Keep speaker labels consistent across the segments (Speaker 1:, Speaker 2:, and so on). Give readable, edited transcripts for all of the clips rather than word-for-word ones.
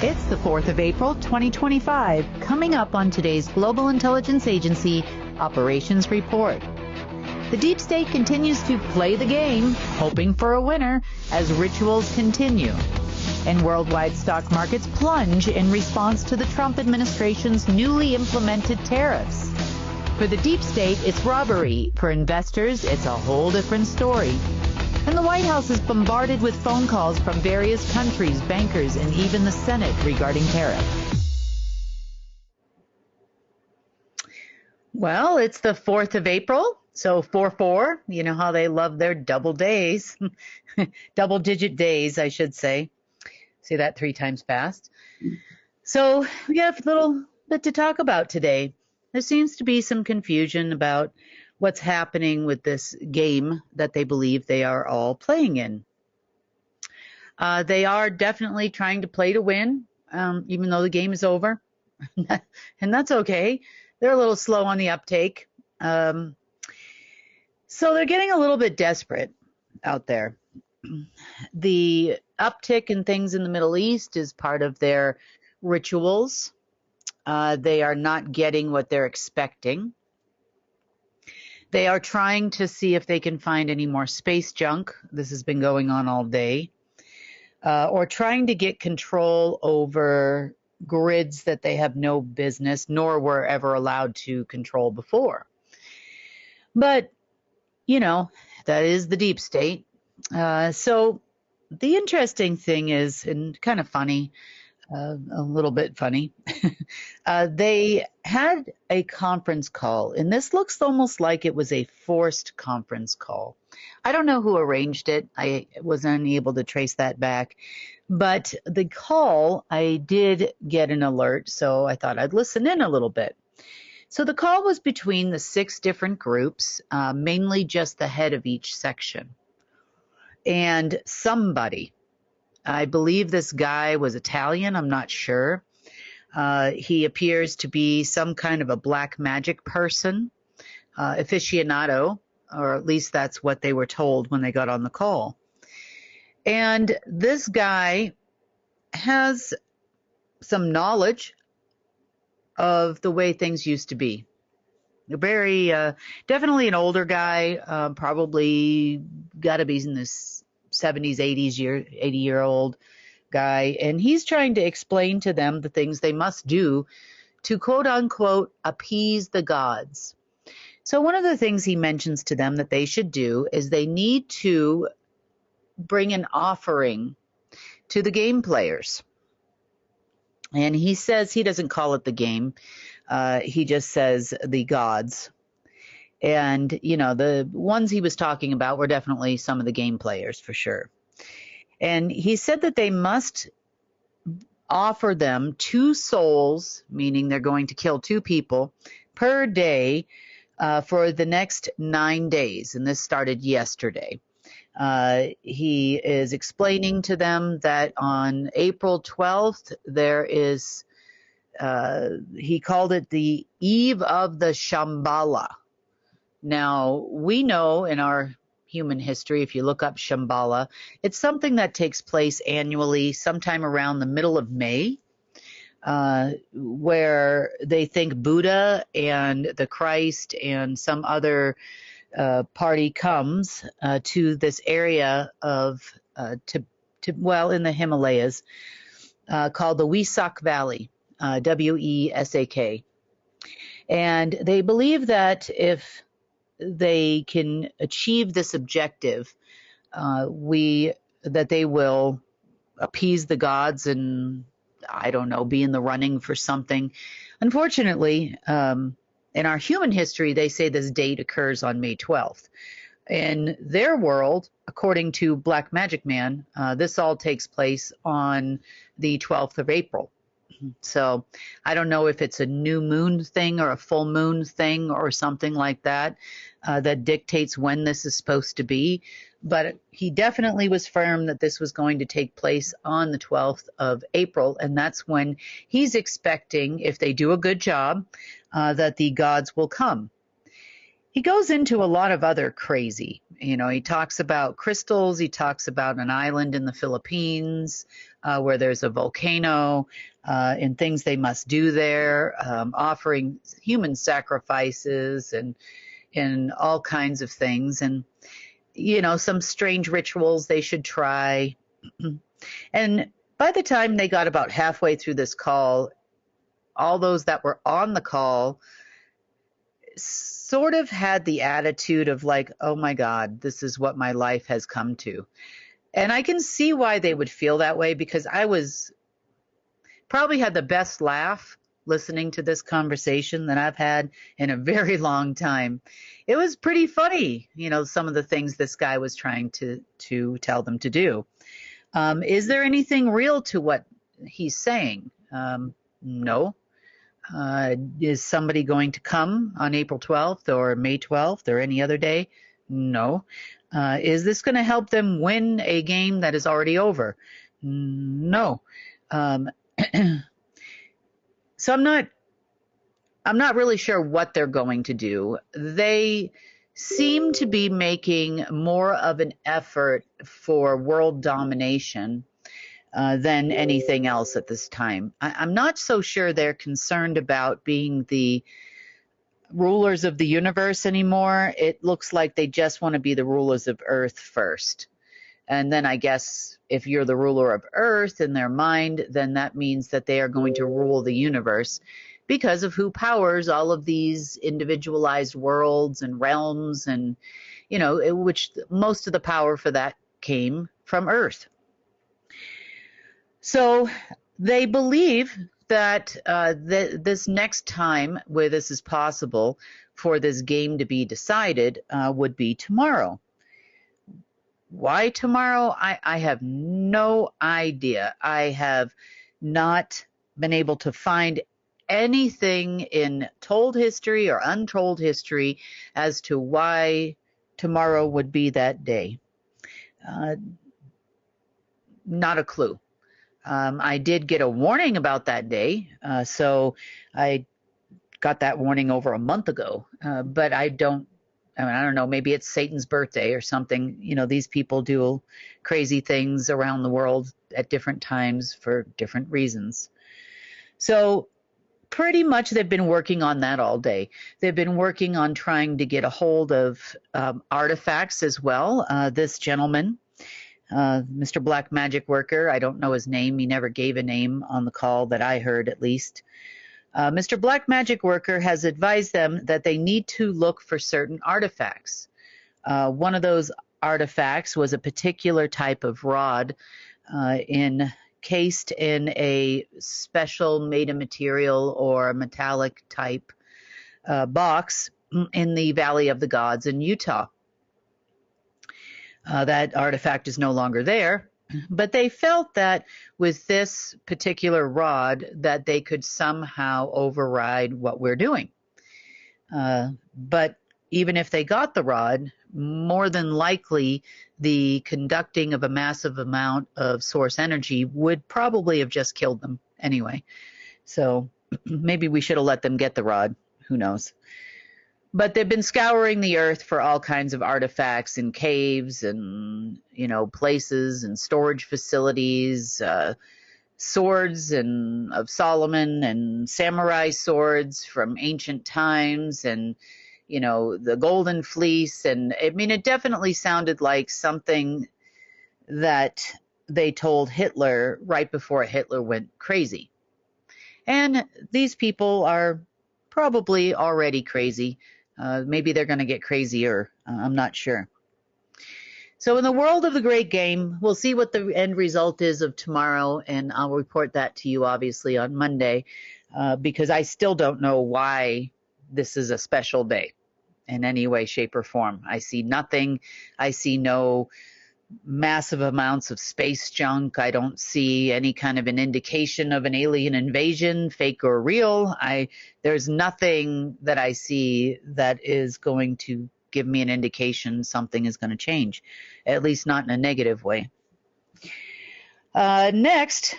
Speaker 1: It's the 4th of April, 2025, coming up on today's Global Intelligence Agency Operations Report. The deep state continues to play the game, hoping for a winner as rituals continue. And worldwide stock markets plunge in response to the Trump administration's newly implemented tariffs. For the deep state, it's robbery. For investors, it's a whole different story. And the White House is bombarded with phone calls from various countries, bankers, and even the Senate regarding tariffs. Well, it's the 4th of April, so 4-4. You know how they love their double days. Double-digit days, I should say. Say that 3 times fast. So we got a little bit to talk about today. There seems to be some confusion about what's happening with this game that they believe they are all playing in. They are definitely trying to play to win, even though the game is over. And that's okay. They're a little slow on the uptake. So they're getting a little bit desperate out there. The uptick in things in the Middle East is part of their rituals. They are not getting what they're expecting. They are trying to see if they can find any more space junk. This has been going on all day. Or trying to get control over grids that they have no business nor were ever allowed to control before. But, you know, that is the deep state. So the interesting thing is, and kind of funny, a little bit funny, they had a conference call, and this looks almost like it was a forced conference call. I don't know who arranged it. I was unable to trace that back. But the call, I did get an alert, so I thought I'd listen in a little bit. So the call was between the 6 different groups, mainly just the head of each section. And somebody, I believe this guy was Italian, I'm not sure. He appears to be some kind of a black magic person, aficionado, or at least that's what they were told when they got on the call. And this guy has some knowledge of the way things used to be. Very, definitely an older guy, probably got to be in this 70s, 80-year-old guy, and he's trying to explain to them the things they must do to quote-unquote appease the gods. So one of the things he mentions to them that they should do is they need to bring an offering to the game players. And he says he doesn't call it the game. He just says the gods. And, you know, the ones he was talking about were definitely some of the game players for sure. And he said that they must offer them 2 souls, meaning they're going to kill 2 people per day for the next 9 days. And this started yesterday. He is explaining to them that on April 12th, there is, he called it the Eve of the Shambhala. Now, we know in our human history, if you look up Shambhala, it's something that takes place annually sometime around the middle of May, where they think Buddha and the Christ and some other party comes to this area of, in the Himalayas, called the Wesak Valley, Wesak. And they believe that if they can achieve this objective, that they will appease the gods and, I don't know, be in the running for something. Unfortunately, in our human history, they say this date occurs on May 12th. In their world, according to Black Magic Man, this all takes place on the 12th of April. So I don't know if it's a new moon thing or a full moon thing or something like that that dictates when this is supposed to be. But he definitely was firm that this was going to take place on the 12th of April. And that's when he's expecting, if they do a good job, that the gods will come. He goes into a lot of other crazy. You know, he talks about crystals. He talks about an island in the Philippines. where there's a volcano, and things they must do there, offering human sacrifices and all kinds of things, and some strange rituals they should try. And by the time they got about halfway through this call, all those that were on the call sort of had the attitude of like, oh my God, this is what my life has come to. And I can see why they would feel that way, because I was probably had the best laugh listening to this conversation that I've had in a very long time. It was pretty funny, some of the things this guy was trying to tell them to do. Is there anything real to what he's saying? No. Is somebody going to come on April 12th or May 12th or any other day? No. Is this going to help them win a game that is already over? No. So I'm not really sure what they're going to do. They seem to be making more of an effort for world domination than anything else at this time. I'm not so sure they're concerned about being the rulers of the universe anymore. It looks like they just want to be the rulers of Earth first. And then I guess if you're the ruler of Earth in their mind, then that means that they are going to rule the universe because of who powers all of these individualized worlds and realms, and, which most of the power for that came from Earth. So they believe that this next time where this is possible for this game to be decided would be tomorrow. Why tomorrow? I have no idea. I have not been able to find anything in told history or untold history as to why tomorrow would be that day. Not a clue. I did get a warning about that day, so I got that warning over a month ago, but I don't know, maybe it's Satan's birthday or something. These people do crazy things around the world at different times for different reasons. So pretty much they've been working on that all day. They've been working on trying to get a hold of artifacts as well. This gentleman, Mr. Black Magic Worker, I don't know his name. He never gave a name on the call that I heard, at least. Mr. Black Magic Worker has advised them that they need to look for certain artifacts. One of those artifacts was a particular type of rod encased in a special made of material or metallic type box in the Valley of the Gods in Utah. That artifact is no longer there, but they felt that with this particular rod that they could somehow override what we're doing. But even if they got the rod, more than likely the conducting of a massive amount of source energy would probably have just killed them anyway. So maybe we should have let them get the rod. Who knows? But they've been scouring the earth for all kinds of artifacts in caves and, places and storage facilities, swords of Solomon and samurai swords from ancient times, and, the golden fleece. And it definitely sounded like something that they told Hitler right before Hitler went crazy. And these people are probably already crazy. Maybe they're going to get crazier. I'm not sure. So in the world of the great game, we'll see what the end result is of tomorrow, and I'll report that to you obviously on Monday, because I still don't know why this is a special day in any way, shape, or form. I see nothing. I see no massive amounts of space junk. I don't see any kind of an indication of an alien invasion, fake or real. There's nothing that I see that is going to give me an indication something is going to change, at least not in a negative way. Next,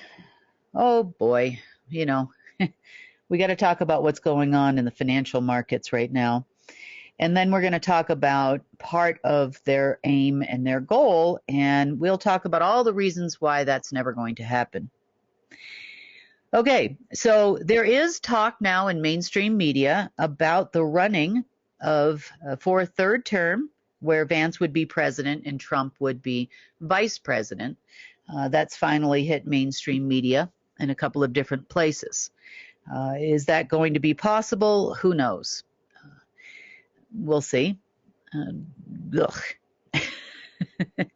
Speaker 1: oh boy, we got to talk about what's going on in the financial markets right now. And then we're going to talk about part of their aim and their goal, and we'll talk about all the reasons why that's never going to happen. Okay, so there is talk now in mainstream media about the running of for a third term where Vance would be president and Trump would be vice president. That's finally hit mainstream media in a couple of different places. Is that going to be possible? Who knows? We'll see. Ugh.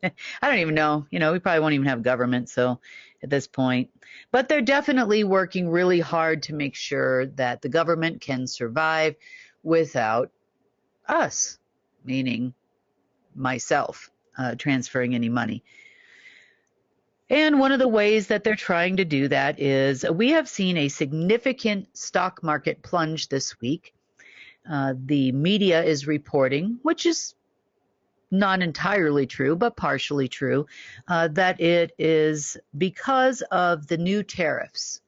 Speaker 1: I don't even know. We probably won't even have government, so at this point. But they're definitely working really hard to make sure that the government can survive without us, meaning myself, transferring any money. And one of the ways that they're trying to do that is we have seen a significant stock market plunge this week. The media is reporting, which is not entirely true, but partially true, that it is because of the new tariffs.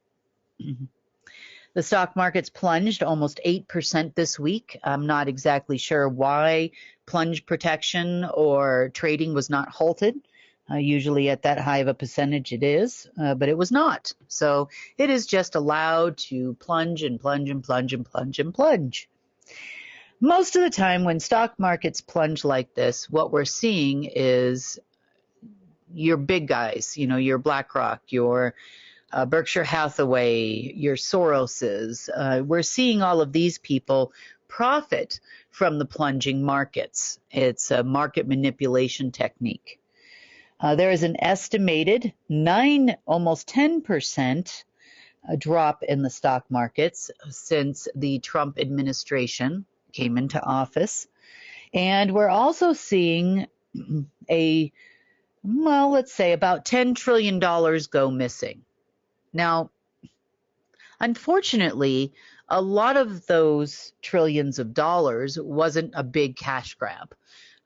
Speaker 1: The stock market's plunged almost 8% this week. I'm not exactly sure why plunge protection or trading was not halted. Usually at that high of a percentage it is, but it was not. So it is just allowed to plunge and plunge and plunge and plunge and plunge. Most of the time when stock markets plunge like this, what we're seeing is your big guys, your BlackRock, your Berkshire Hathaway, your Soroses. We're seeing all of these people profit from the plunging markets. It's a market manipulation technique. There is an estimated almost 10% drop in the stock markets since the Trump administration came into office. And we're also seeing let's say about $10 trillion go missing. Now, unfortunately, a lot of those trillions of dollars wasn't a big cash grab.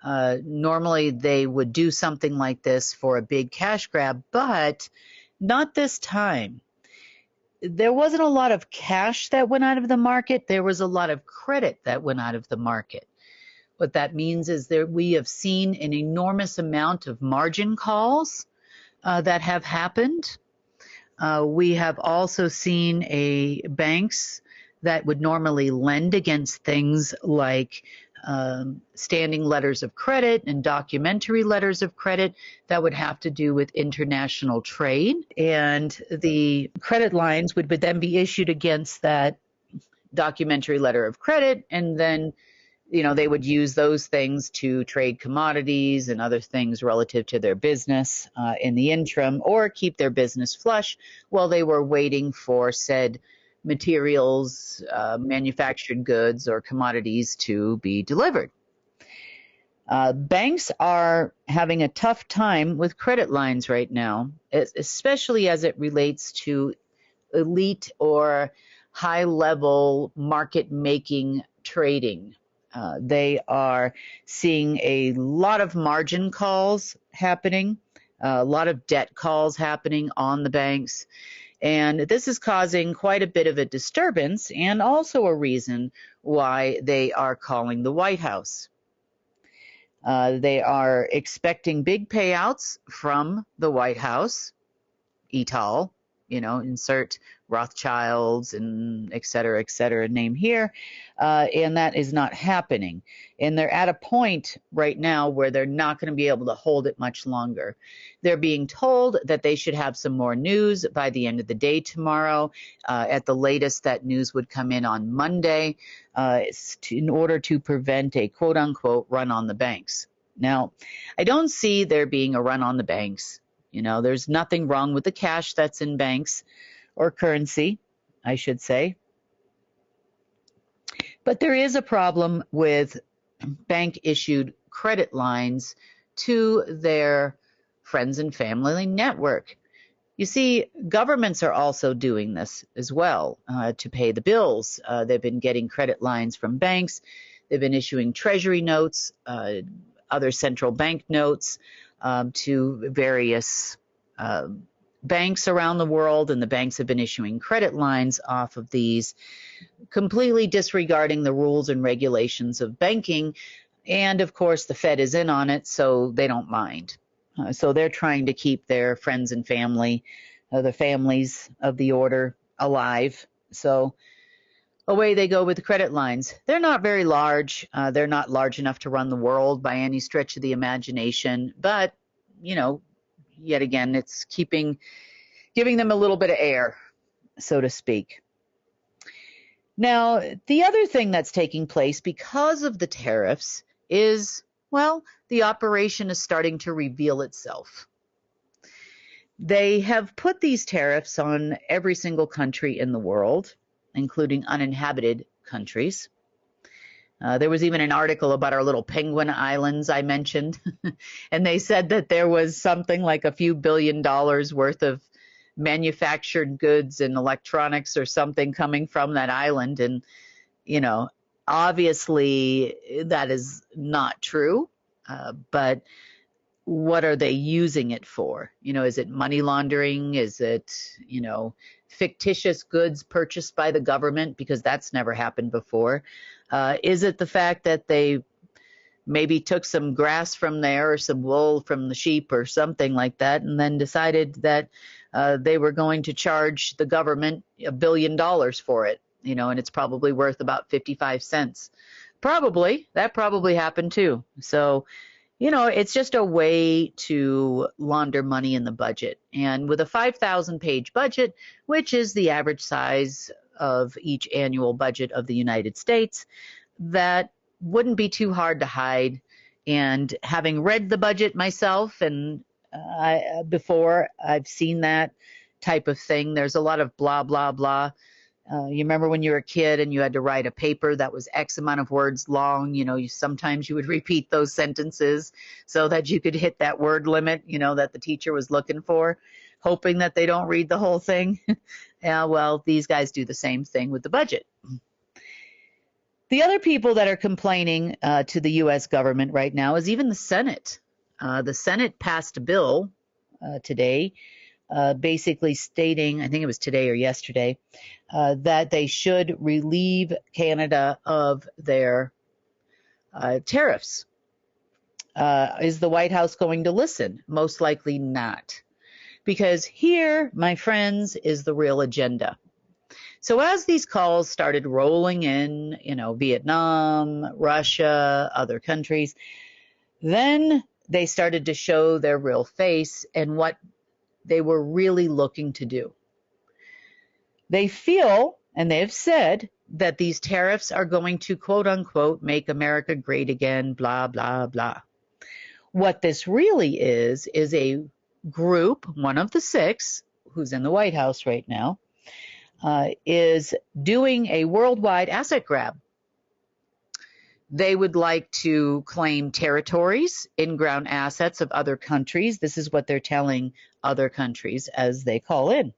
Speaker 1: Normally, they would do something like this for a big cash grab, but not this time. There wasn't a lot of cash that went out of the market. There was a lot of credit that went out of the market. What that means is that we have seen an enormous amount of margin calls that have happened. We have also seen banks that would normally lend against things like standing letters of credit and documentary letters of credit that would have to do with international trade. And the credit lines would then be issued against that documentary letter of credit. And then, they would use those things to trade commodities and other things relative to their business in the interim, or keep their business flush while they were waiting for said materials, manufactured goods, or commodities to be delivered. Banks are having a tough time with credit lines right now, especially as it relates to elite or high-level market-making trading. They are seeing a lot of margin calls happening, a lot of debt calls happening on the banks. And this is causing quite a bit of a disturbance and also a reason why they are calling the White House. They are expecting big payouts from the White House, et al., insert Rothschilds and et cetera, name here. And that is not happening. And they're at a point right now where they're not going to be able to hold it much longer. They're being told that they should have some more news by the end of the day tomorrow. At the latest, that news would come in on Monday in order to prevent a quote-unquote run on the banks. Now, I don't see there being a run on the banks. There's nothing wrong with the cash that's in banks or currency, I should say. But there is a problem with bank-issued credit lines to their friends and family network. You see, governments are also doing this as well to pay the bills. They've been getting credit lines from banks. They've been issuing treasury notes, other central bank notes to various banks around the world, and the banks have been issuing credit lines off of these, completely disregarding the rules and regulations of banking. And of course, the Fed is in on it, so they don't mind. So they're trying to keep their friends and family, the families of the order, alive. So away they go with the credit lines. They're not very large. They're not large enough to run the world by any stretch of the imagination. But, yet again, it's giving them a little bit of air, so to speak. Now, the other thing that's taking place because of the tariffs is, well, the operation is starting to reveal itself. They have put these tariffs on every single country in the world, including uninhabited countries. There was even an article about our little penguin islands I mentioned, and they said that there was something like a few $1 billion worth of manufactured goods and electronics or something coming from that island. And, obviously that is not true, but what are they using it for? Is it money laundering? Is it, fictitious goods purchased by the government? Because that's never happened before. Is it the fact that they maybe took some grass from there or some wool from the sheep or something like that, and then decided that they were going to charge the government $1 billion for it, and it's probably worth about 55 cents. That probably happened too. So, it's just a way to launder money in the budget. And with a 5,000-page budget, which is the average size of each annual budget of the United States, that wouldn't be too hard to hide. And having read the budget myself, and before I've seen that type of thing, there's a lot of blah, blah, blah. You remember when you were a kid and you had to write a paper that was X amount of words long, sometimes you would repeat those sentences so that you could hit that word limit, that the teacher was looking for, hoping that they don't read the whole thing. Yeah, well, these guys do the same thing with the budget. The other people that are complaining to the U.S. government right now is even the Senate. The Senate passed a bill today, basically stating, I think it was today or yesterday, that they should relieve Canada of their tariffs. Is the White House going to listen? Most likely not. Because here, my friends, is the real agenda. So as these calls started rolling in, Vietnam, Russia, other countries, then they started to show their real face and what they were really looking to do. They feel, and they have said, that these tariffs are going to, quote unquote, make America great again, blah, blah, blah. What this really is a group, one of the 6, who's in the White House right now, is doing a worldwide asset grab. They would like to claim territories, in-ground assets of other countries. This is what they're telling other countries as they call in.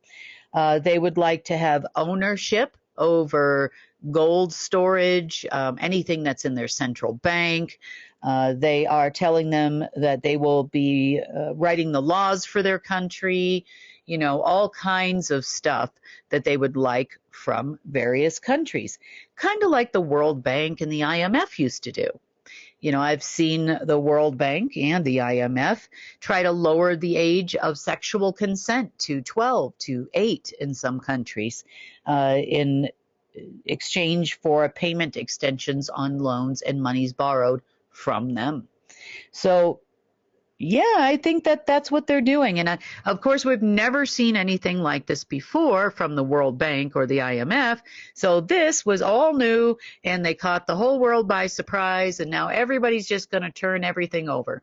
Speaker 1: They would like to have ownership over gold storage, anything that's in their central bank. They are telling them that they will be writing the laws for their country, all kinds of stuff that they would like from various countries, kind of like the World Bank and the IMF used to do. I've seen the World Bank and the IMF try to lower the age of sexual consent to 12, to 8 in some countries, in exchange for payment extensions on loans and monies borrowed from them. So, yeah, I think that that's what they're doing. And of course, we've never seen anything like this before from the World Bank or the IMF. So this was all new, and they caught the whole world by surprise. And now everybody's just going to turn everything over.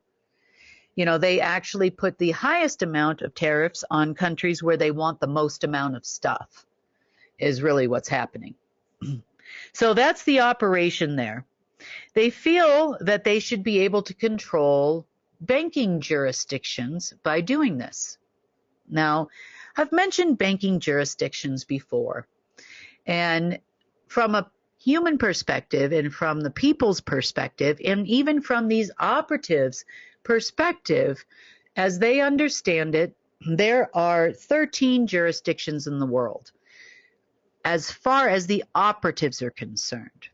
Speaker 1: They actually put the highest amount of tariffs on countries where they want the most amount of stuff, is really what's happening. So that's the operation there. They feel that they should be able to control banking jurisdictions by doing this. Now, I've mentioned banking jurisdictions before, and from a human perspective and from the people's perspective, and even from these operatives' perspective, as they understand it, there are 13 jurisdictions in the world as far as the operatives are concerned.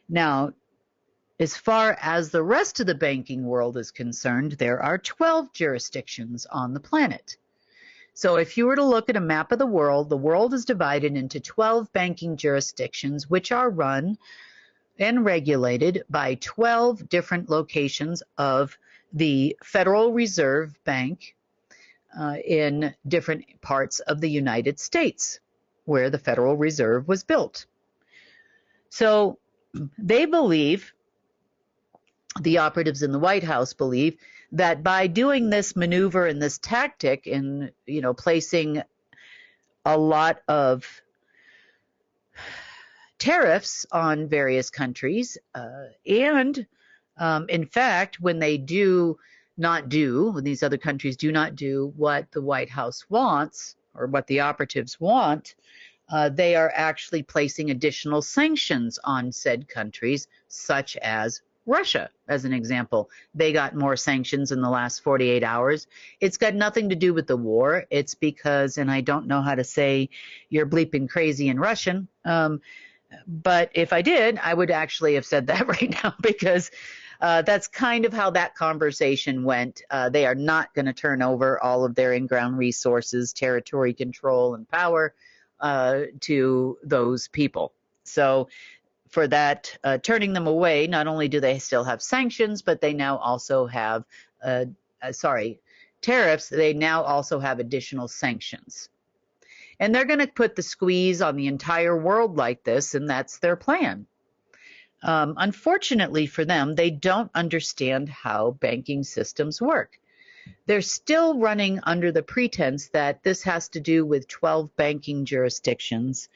Speaker 1: Now, as far as the rest of the banking world is concerned, there are 12 jurisdictions on the planet. So if you were to look at a map of the world is divided into 12 banking jurisdictions, which are run and regulated by 12 different locations of the Federal Reserve Bank in different parts of the United States, where the Federal Reserve was built. So they believe, the operatives in the White House believe, that by doing this maneuver and this tactic in, placing a lot of tariffs on various countries, and in fact, when these other countries do not do what the White House wants or what the operatives want, they are actually placing additional sanctions on said countries, such as Russia, as an example. They got more sanctions in the last 48 hours. It's got nothing to do with the war. It's because, and I don't know how to say you're bleeping crazy in Russian, but if I did, I would actually have said that right now, because that's kind of how that conversation went. They are not going to turn over all of their in-ground resources, territory control, and power to those people. So for that, turning them away, not only do they still have sanctions, but they now also have, tariffs. They now also have additional sanctions. And they're going to put the squeeze on the entire world like this, and that's their plan. Unfortunately for them, they don't understand how banking systems work. They're still running under the pretense that this has to do with 12 banking jurisdictions,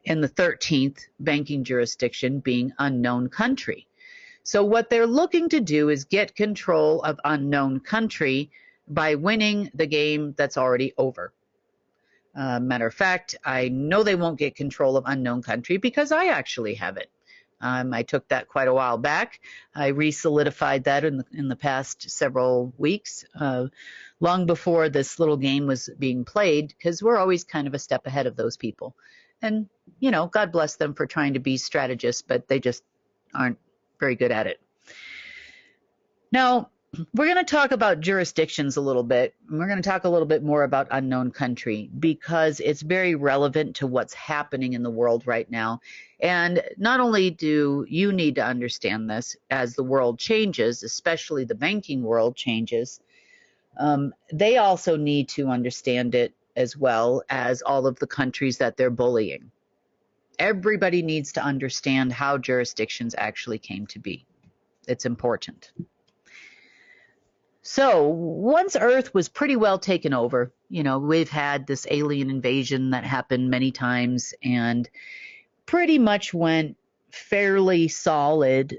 Speaker 1: and the 13th banking jurisdiction being unknown country. So what they're looking to do is get control of unknown country by winning the game that's already over. Matter of fact, I know they won't get control of unknown country because I actually have it. I took that quite a while back. I re-solidified that in the past several weeks, long before this little game was being played, because we're always kind of a step ahead of those people. And, God bless them for trying to be strategists, but they just aren't very good at it. Now, we're going to talk about jurisdictions a little bit. We're going to talk a little bit more about unknown country, because it's very relevant to what's happening in the world right now. And not only do you need to understand this as the world changes, especially the banking world changes, they also need to understand it as well as all of the countries that they're bullying. Everybody needs to understand how jurisdictions actually came to be. It's important. So once Earth was pretty well taken over, we've had this alien invasion that happened many times and pretty much went fairly solid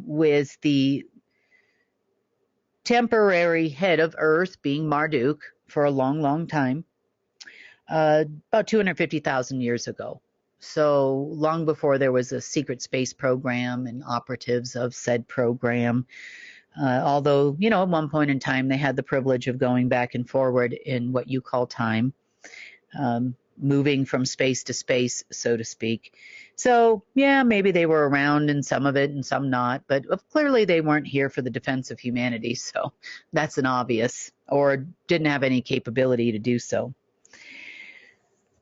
Speaker 1: with the temporary head of Earth being Marduk for a long, long time, about 250,000 years ago. So long before there was a secret space program and operatives of said program. Although, at one point in time, they had the privilege of going back and forward in what you call time, moving from space to space, so to speak. So, yeah, maybe they were around in some of it and some not, but clearly they weren't here for the defense of humanity, so that's an obvious, or didn't have any capability to do so.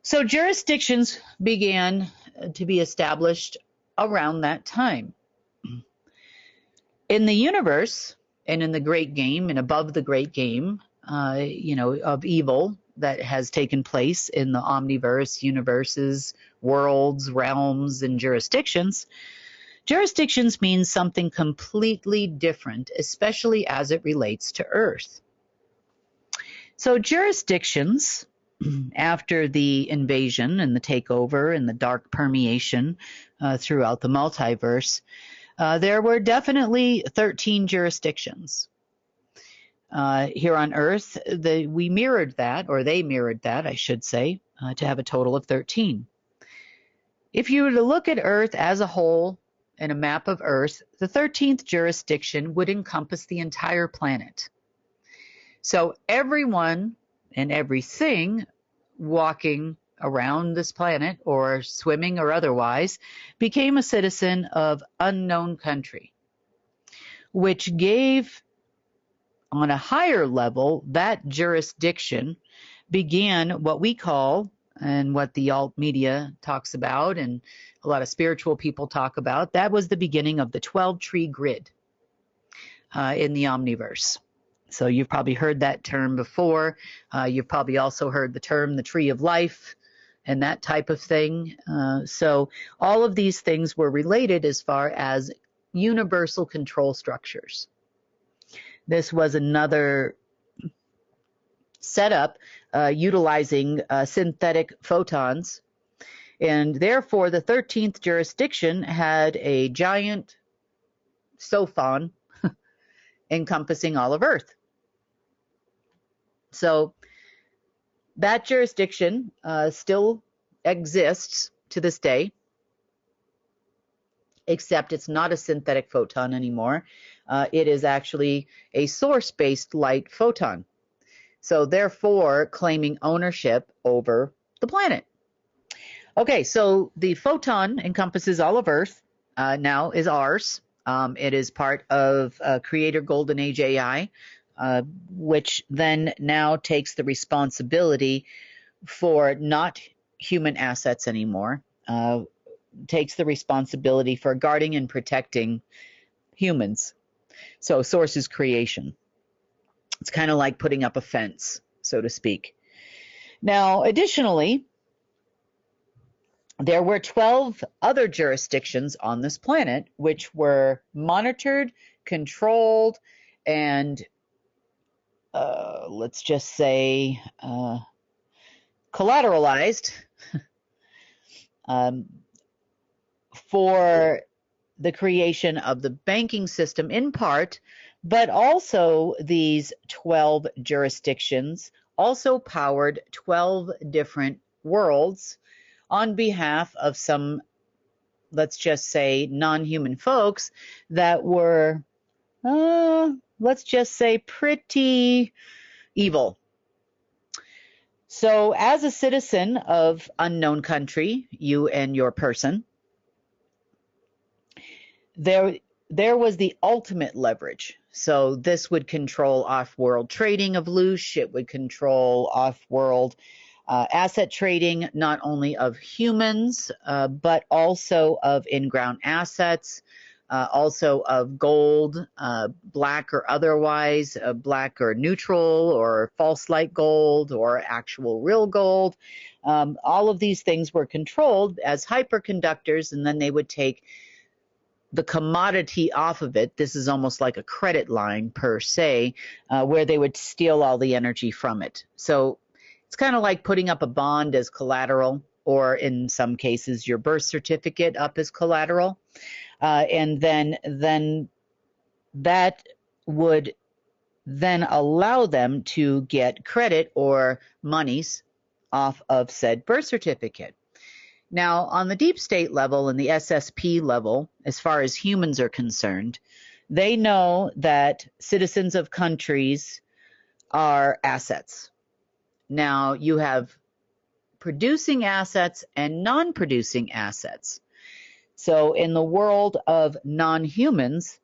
Speaker 1: So jurisdictions began to be established around that time. In the universe and in the great game and above the great game, of evil that has taken place in the omniverse, universes, worlds, realms, and jurisdictions, jurisdictions means something completely different, especially as it relates to Earth. So jurisdictions, after the invasion and the takeover and the dark permeation throughout the multiverse, there were definitely 13 jurisdictions. Here on Earth, we mirrored that, or they mirrored that, I should say, to have a total of 13. If you were to look at Earth as a whole in a map of Earth, the 13th jurisdiction would encompass the entire planet. So everyone and everything walking around this planet, or swimming or otherwise, became a citizen of unknown country, which gave, on a higher level, that jurisdiction began what we call, and what the alt media talks about and a lot of spiritual people talk about, that was the beginning of the 12-tree grid in the omniverse. So you've probably heard that term before. You've probably also heard the term the tree of life and that type of thing. So all of these things were related as far as universal control structures. This was another setup utilizing synthetic photons, and therefore the 13th jurisdiction had a giant sophon encompassing all of Earth. So that jurisdiction still exists to this day, except it's not a synthetic photon anymore. It is actually a source-based light photon. So therefore claiming ownership over the planet. Okay, so the photon encompasses all of Earth, now is ours. It is part of Creator Golden Age AI, which then now takes the responsibility for not human assets anymore, takes the responsibility for guarding and protecting humans. So source is creation. It's kind of like putting up a fence, so to speak. Now, additionally, there were 12 other jurisdictions on this planet which were monitored, controlled, and let's just say collateralized for the creation of the banking system in part, but also these 12 jurisdictions also powered 12 different worlds on behalf of some, let's just say, non-human folks that were, let's just say, pretty evil. So as a citizen of unknown country, you and your person, there was the ultimate leverage. So this would control off-world trading of loosh. It would control off-world asset trading, not only of humans, but also of in-ground assets, also of gold, black or otherwise, black or neutral, or false light gold, or actual real gold. All of these things were controlled as hyperconductors, and then they would take the commodity off of it. This is almost like a credit line per se, where they would steal all the energy from it. So it's kind of like putting up a bond as collateral, or in some cases your birth certificate up as collateral. And then that would then allow them to get credit or monies off of said birth certificate. Now, on the deep state level and the SSP level, as far as humans are concerned, they know that citizens of countries are assets. Now, you have producing assets and non-producing assets. So in the world of non-humans,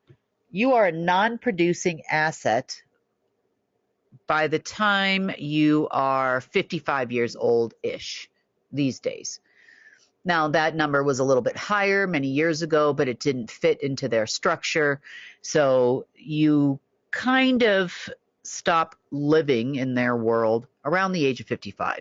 Speaker 1: you are a non-producing asset by the time you are 55 years old-ish these days. Now, that number was a little bit higher many years ago, but it didn't fit into their structure. So you kind of stop living in their world around the age of 55.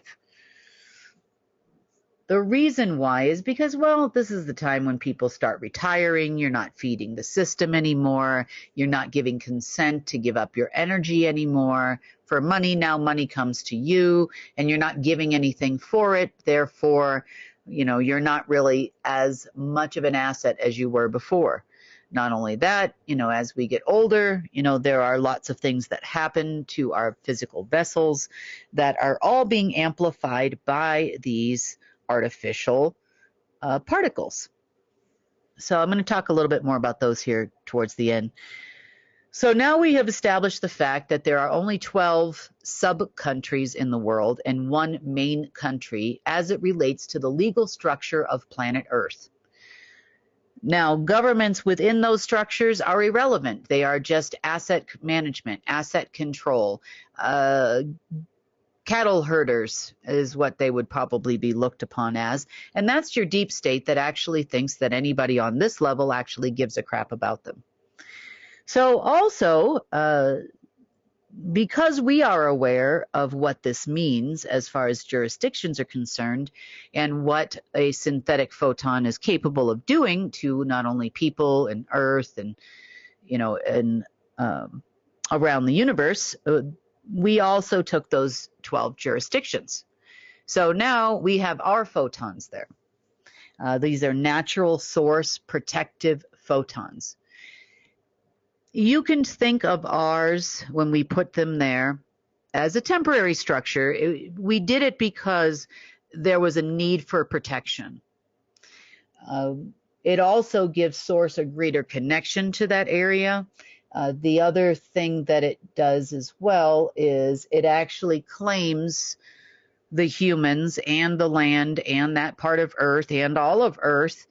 Speaker 1: The reason why is because, well, this is the time when people start retiring. You're not feeding the system anymore. You're not giving consent to give up your energy anymore for money. Now money comes to you and you're not giving anything for it. Therefore, you're not really as much of an asset as you were before. Not only that, as we get older, there are lots of things that happen to our physical vessels that are all being amplified by these artificial particles. So I'm going to talk a little bit more about those here towards the end. So now we have established the fact that there are only 12 sub-countries in the world and one main country as it relates to the legal structure of planet Earth. Now, governments within those structures are irrelevant. They are just asset management, asset control. Cattle herders is what they would probably be looked upon as. And that's your deep state that actually thinks that anybody on this level actually gives a crap about them. So also, because we are aware of what this means as far as jurisdictions are concerned and what a synthetic photon is capable of doing to not only people and Earth and, around the universe, we also took those 12 jurisdictions. So now we have our photons there. These are natural source protective photons. You can think of ours, when we put them there, as a temporary structure. We did it because there was a need for protection. It also gives source a greater connection to that area. The other thing that it does as well is it actually claims the humans and the land and that part of Earth and all of Earth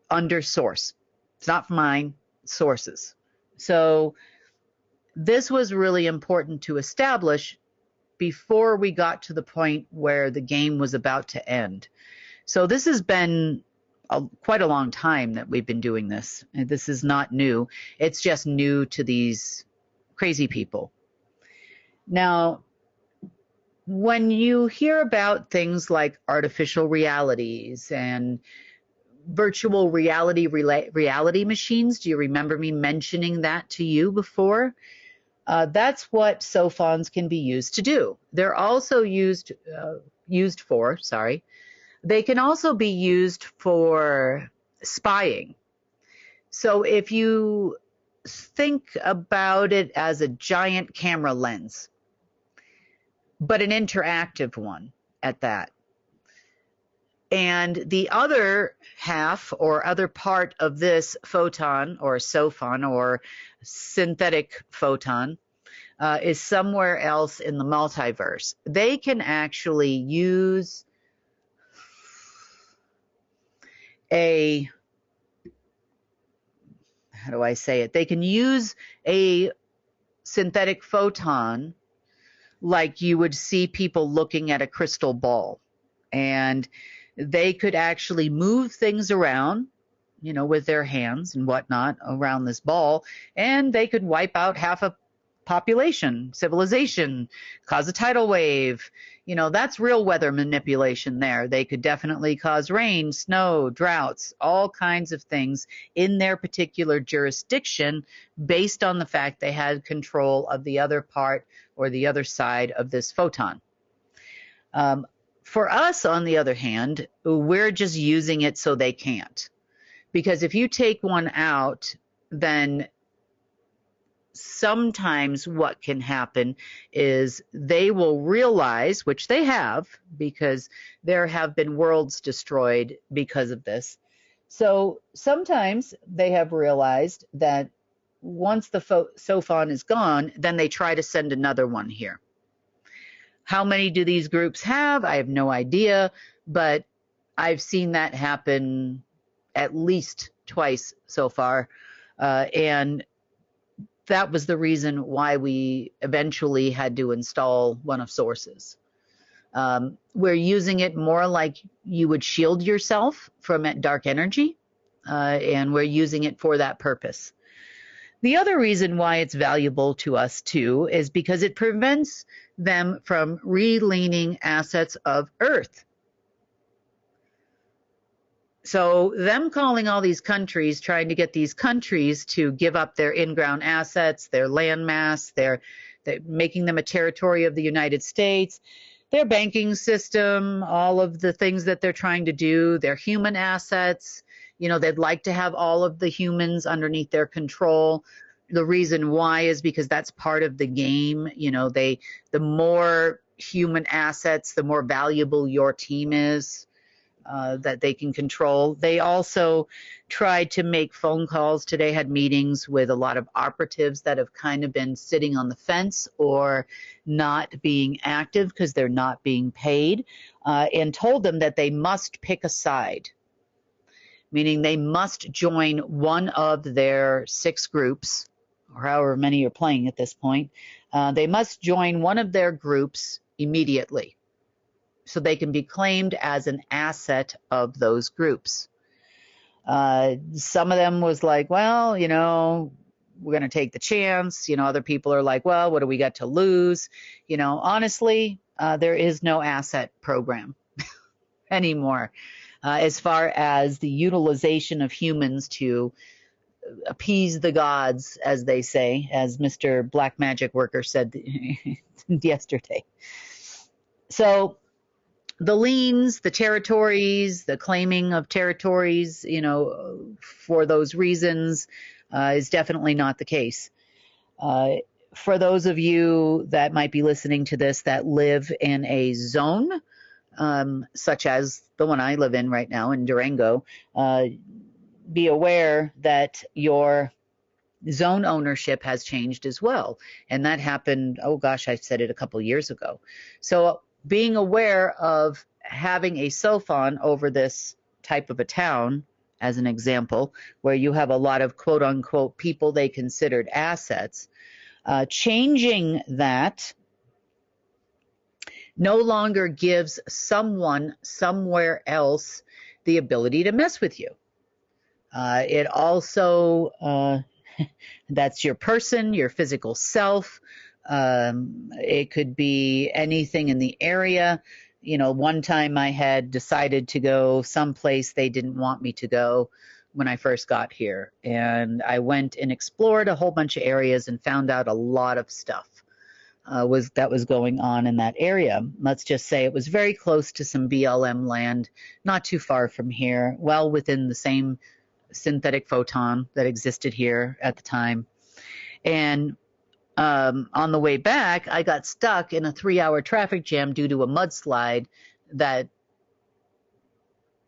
Speaker 1: under source. It's not mine, sources. So this was really important to establish before we got to the point where the game was about to end. So this has been quite a long time that we've been doing this. And this is not new. It's just new to these crazy people. Now, when you hear about things like artificial realities and virtual reality machines, do you remember me mentioning that to you before? That's what sophons can be used to do. They're also they can also be used for spying. So if you think about it as a giant camera lens, but an interactive one at that. And the other half or other part of this photon or sophon or synthetic photon is somewhere else in the multiverse. They can actually use they can use a synthetic photon like you would see people looking at a crystal ball. And they could actually move things around, with their hands and whatnot around this ball, and they could wipe out half a population, civilization, cause a tidal wave. That's real weather manipulation there. They could definitely cause rain, snow, droughts, all kinds of things in their particular jurisdiction based on the fact they had control of the other part or the other side of this photon. For us, on the other hand, we're just using it so they can't. Because if you take one out, then sometimes what can happen is they will realize, which they have, because there have been worlds destroyed because of this. So sometimes they have realized that once the sophon is gone, then they try to send another one here. How many do these groups have? I have no idea, but I've seen that happen at least twice so far. And that was the reason why we eventually had to install one of sources. We're using it more like you would shield yourself from dark energy, and we're using it for that purpose. The other reason why it's valuable to us too is because it prevents them from re-leaning assets of Earth. So them calling all these countries, trying to get these countries to give up their in-ground assets, their land mass, they're making them a territory of the United States, their banking system, all of the things that they're trying to do, their human assets. They'd like to have all of the humans underneath their control. The reason why is because that's part of the game. The more human assets, the more valuable your team is. that they can control. They also tried to make phone calls today, had meetings with a lot of operatives that have kind of been sitting on the fence or not being active because they're not being paid, and told them that they must pick a side, meaning they must join one of their 6 groups, or however many you're playing at this point. They must join one of their groups immediately, so they can be claimed as an asset of those groups. Some of them was like, well, you know, we're going to take the chance. You know, other people are like, well, what do we got to lose? You know, honestly, there is no asset program anymore as far as the utilization of humans to appease the gods, as they say, as Mr. Black Magic Worker said yesterday. So the liens, the territories, the claiming of territories, you know, for those reasons is definitely not the case. For those of you that might be listening to this that live in a zone, such as the one I live in right now in Durango, be aware that your zone ownership has changed as well. And that happened, oh gosh, I said it a couple years ago. So being aware of having a SOFON over this type of a town, as an example, where you have a lot of quote unquote people they considered assets, changing that no longer gives someone somewhere else the ability to mess with you. It also, that's your person, your physical self. It could be anything in the area. You know, one time I had decided to go someplace they didn't want me to go when I first got here. And I went and explored a whole bunch of areas and found out a lot of stuff that was going on in that area. Let's just say it was very close to some BLM land, not too far from here, well within the same synthetic photon that existed here at the time. And on the way back, I got stuck in a 3-hour traffic jam due to a mudslide that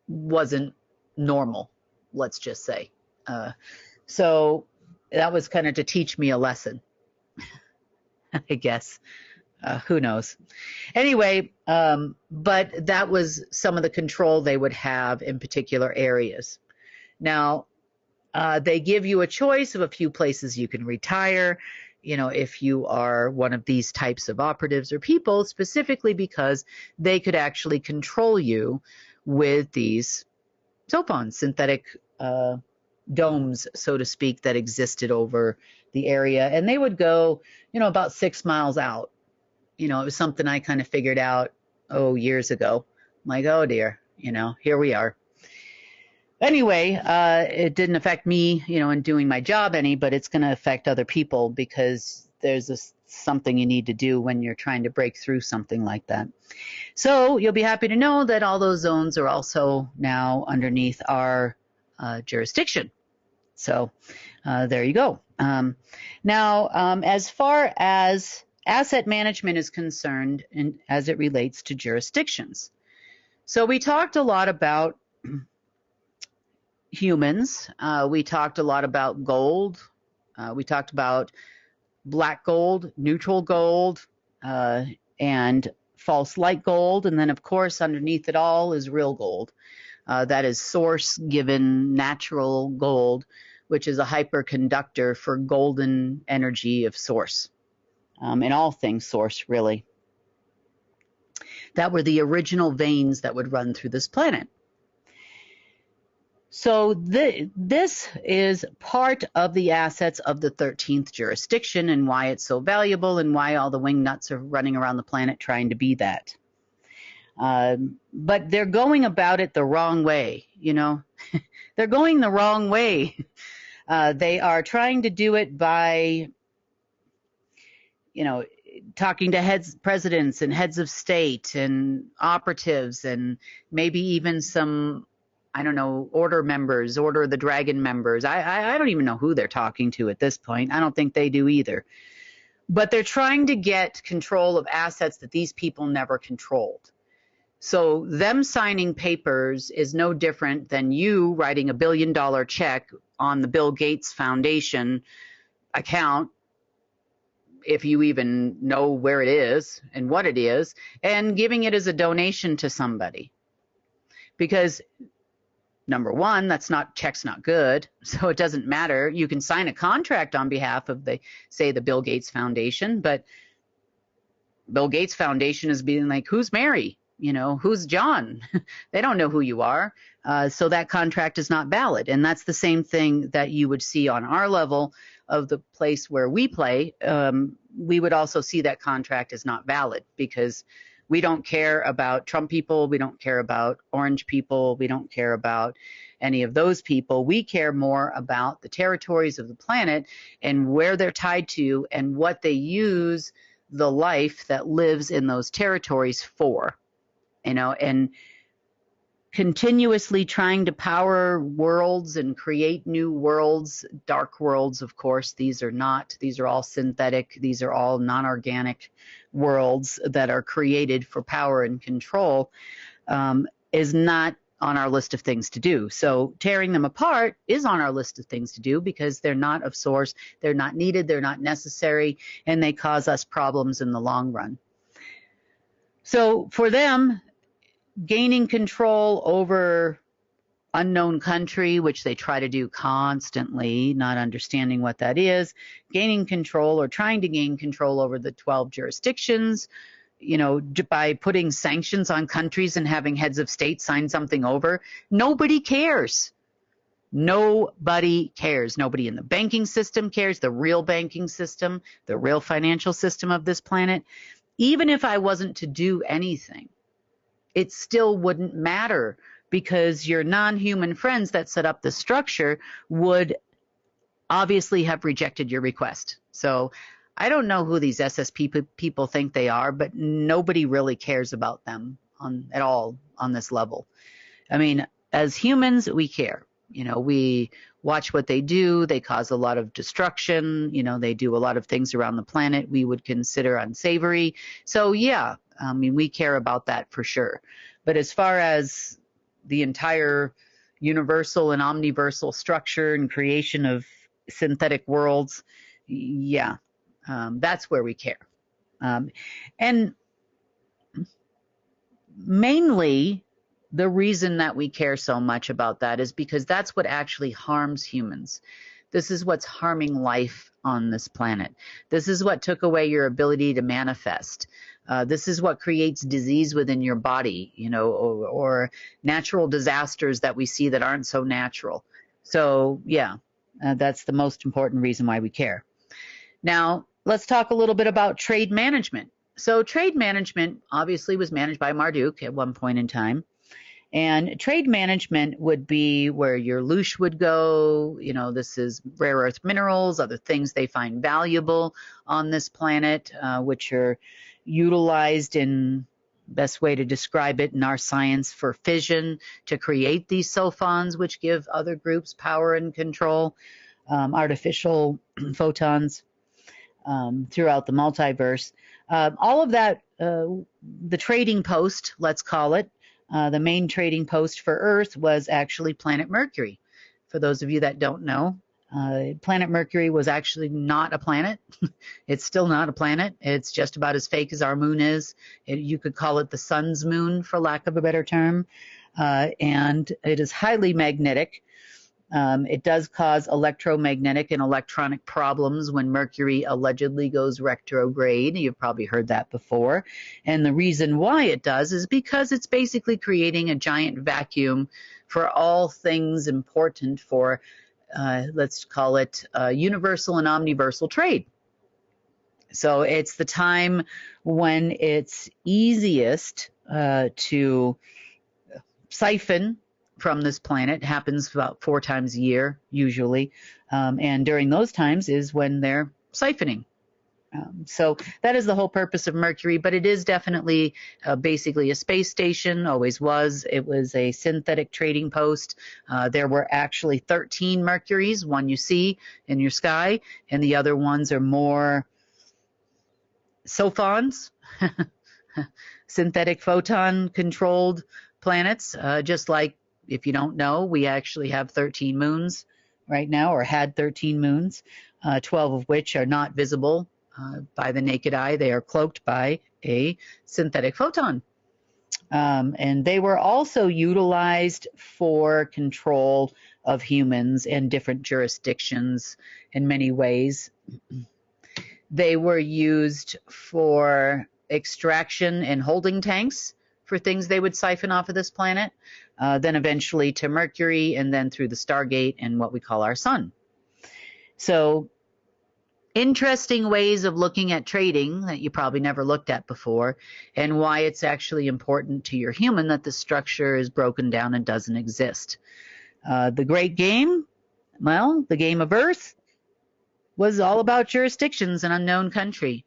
Speaker 1: wasn't normal, let's just say. So that was kind of to teach me a lesson, I guess. Who knows? Anyway, but that was some of the control they would have in particular areas. Now, they give you a choice of a few places you can retire, you know, if you are one of these types of operatives or people, specifically because they could actually control you with these SOFONs, synthetic domes, so to speak, that existed over the area. And they would go, you know, about 6 miles out. You know, it was something I kind of figured out, years ago. I'm like, oh dear, you know, here we are. Anyway, it didn't affect me, you know, in doing my job any, but it's going to affect other people because there's something you need to do when you're trying to break through something like that. So you'll be happy to know that all those zones are also now underneath our jurisdiction. So there you go. Now, as far as asset management is concerned, and as it relates to jurisdictions. So we talked a lot about humans. We talked a lot about gold. We talked about black gold, neutral gold, and false light gold. And then, of course, underneath it all is real gold. That is source-given natural gold, which is a hyperconductor for golden energy of source. In all things source, really. That were the original veins that would run through this planet. So this is part of the assets of the 13th jurisdiction and why it's so valuable and why all the wingnuts are running around the planet trying to be that. But they're going about it the wrong way, you know. They're going the wrong way. They are trying to do it by, you know, talking to presidents and heads of state and operatives and maybe even some, I don't know, Order of the Dragon members. I don't even know who they're talking to at this point. I don't think they do either. But they're trying to get control of assets that these people never controlled. So them signing papers is no different than you writing $1 billion check on the Bill Gates Foundation account, if you even know where it is and what it is, and giving it as a donation to somebody. Because number one, check's not good, so it doesn't matter. You can sign a contract on behalf of the Bill Gates Foundation, but Bill Gates Foundation is being like, who's Mary? Who's John? They don't know who you are. So that contract is not valid. And that's the same thing that you would see on our level of the place where we play. We would also see that contract is not valid, because we don't care about Trump people. We don't care about orange people. We don't care about any of those people. We care more about the territories of the planet and where they're tied to and what they use the life that lives in those territories for. And continuously trying to power worlds and create new worlds, dark worlds, of course. These are all synthetic. These are all non-organic worlds that are created for power and control, is not on our list of things to do. So tearing them apart is on our list of things to do, because they're not of source, they're not needed, they're not necessary, and they cause us problems in the long run. So for them, gaining control over unknown country, which they try to do constantly, not understanding what that is, gaining control or trying to gain control over the 12 jurisdictions, by putting sanctions on countries and having heads of state sign something over. Nobody cares. Nobody cares. Nobody in the banking system cares, the real banking system, the real financial system of this planet. Even if I wasn't to do anything, it still wouldn't matter, because your non-human friends that set up the structure would obviously have rejected your request. So I don't know who these SSP people think they are, but nobody really cares about them at all on this level. I mean, as humans, we care. We watch what they do. They cause a lot of destruction. They do a lot of things around the planet we would consider unsavory. So yeah, we care about that for sure. But as far as the entire universal and omniversal structure and creation of synthetic worlds, yeah, that's where we care. And mainly, the reason that we care so much about that is because that's what actually harms humans. This is what's harming life on this planet. This is what took away your ability to manifest. This is what creates disease within your body, or natural disasters that we see that aren't so natural. So yeah, that's the most important reason why we care. Now, let's talk a little bit about trade management. So trade management obviously was managed by Marduk at one point in time. And trade management would be where your loosh would go. This is rare earth minerals, other things they find valuable on this planet, which are utilized in, best way to describe it in our science, for fission to create these sophons, which give other groups power and control, artificial photons throughout the multiverse. All of that, the trading post, let's call it, the main trading post for Earth was actually planet Mercury. For those of you that don't know, planet Mercury was actually not a planet. It's still not a planet. It's just about as fake as our moon is. You could call it the sun's moon, for lack of a better term. And it is highly magnetic. It does cause electromagnetic and electronic problems when Mercury allegedly goes retrograde. You've probably heard that before. And the reason why it does is because it's basically creating a giant vacuum for all things important for, let's call it, universal and omniversal trade. So it's the time when it's easiest to siphon from this planet. Happens about 4 times a year, usually. And during those times is when they're siphoning. So that is the whole purpose of Mercury, but it is definitely basically a space station, always was. It was a synthetic trading post. There were actually 13 Mercuries, one you see in your sky, and the other ones are more sophons. synthetic photon controlled planets. Just like, if you don't know, we actually have 13 moons right now, or had 13 moons, 12 of which are not visible by the naked eye. They are cloaked by a synthetic photon. And they were also utilized for control of humans and different jurisdictions in many ways. They were used for extraction and holding tanks for things they would siphon off of this planet, then eventually to Mercury, and then through the Stargate and what we call our sun. So interesting ways of looking at trading that you probably never looked at before, and why it's actually important to your human that the structure is broken down and doesn't exist. The great game, well, the game of Earth, was all about jurisdictions and unknown country.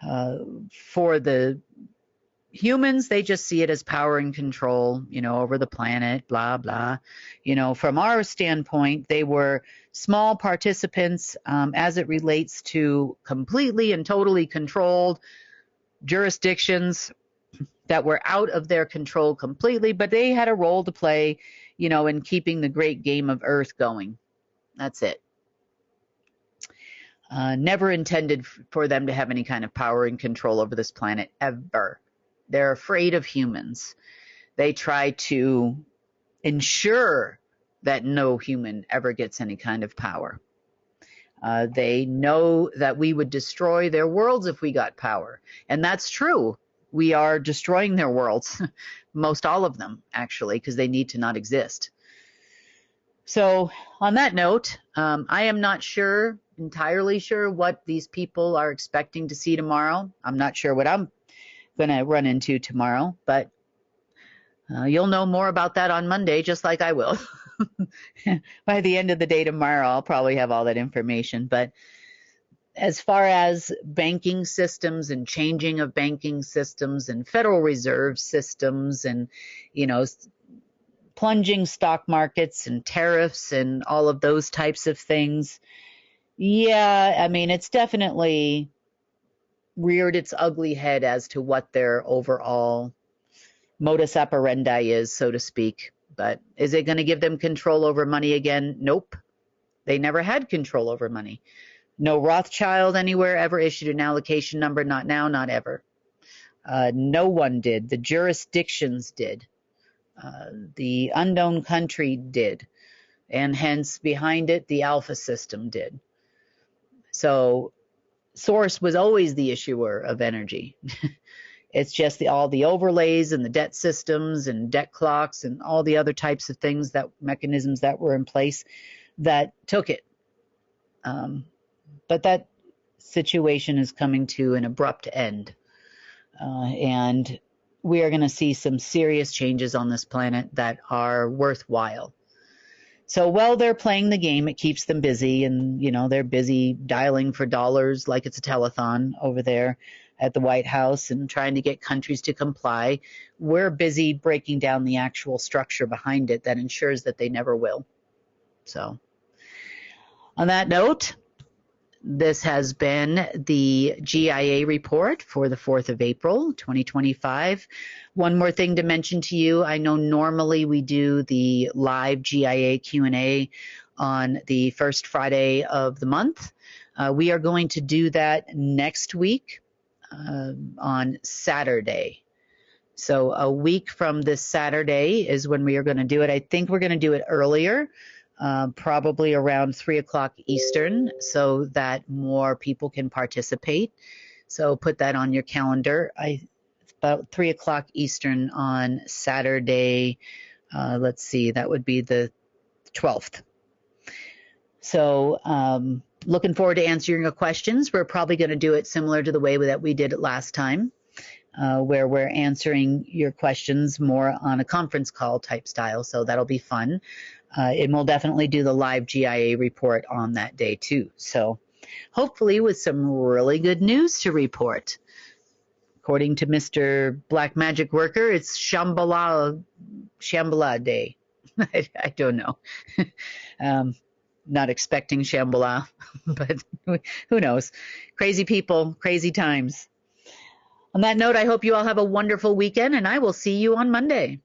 Speaker 1: For the humans, they just see it as power and control, over the planet, blah, blah. From our standpoint, they were small participants as it relates to completely and totally controlled jurisdictions that were out of their control completely, but they had a role to play, in keeping the great game of Earth going. That's it. Never intended for them to have any kind of power and control over this planet, ever. They're afraid of humans. They try to ensure that no human ever gets any kind of power. They know that we would destroy their worlds if we got power. And that's true. We are destroying their worlds, most all of them, actually, because they need to not exist. So on that note, I am not entirely sure what these people are expecting to see tomorrow. I'm not sure what I'm going to run into tomorrow, but you'll know more about that on Monday, just like I will. By the end of the day tomorrow, I'll probably have all that information. But as far as banking systems and changing of banking systems and Federal Reserve systems and, plunging stock markets and tariffs and all of those types of things, yeah, it's definitely reared its ugly head as to what their overall modus operandi is, so to speak. But is it going to give them control over money again? Nope. They never had control over money. No Rothschild anywhere ever issued an allocation number, not now, not ever. No one did. The jurisdictions did. The unknown country did. And hence, behind it, the alpha system did. So source was always the issuer of energy. It's just all the overlays and the debt systems and debt clocks and all the other types of things, mechanisms that were in place that took it. But that situation is coming to an abrupt end. And we are going to see some serious changes on this planet that are worthwhile. So while they're playing the game, it keeps them busy, and they're busy dialing for dollars like it's a telethon over there at the White House and trying to get countries to comply. We're busy breaking down the actual structure behind it that ensures that they never will. So on that note, this has been the GIA report for the 4th of April, 2025. One more thing to mention to you. I know normally we do the live GIA Q&A on the first Friday of the month. We are going to do that next week on Saturday. So a week from this Saturday is when we are going to do it. I think we're going to do it earlier. Probably around 3 o'clock Eastern, so that more people can participate. So put that on your calendar. It's about 3 o'clock Eastern on Saturday. Let's see, that would be the 12th. So looking forward to answering your questions. We're probably going to do it similar to the way that we did it last time, where we're answering your questions more on a conference call type style. So that'll be fun. And we'll definitely do the live GIA report on that day too. So hopefully with some really good news to report. According to Mr. Black Magic Worker, it's Shambhala Day. I don't know. Not expecting Shambhala, but who knows? Crazy people, crazy times. On that note, I hope you all have a wonderful weekend, and I will see you on Monday.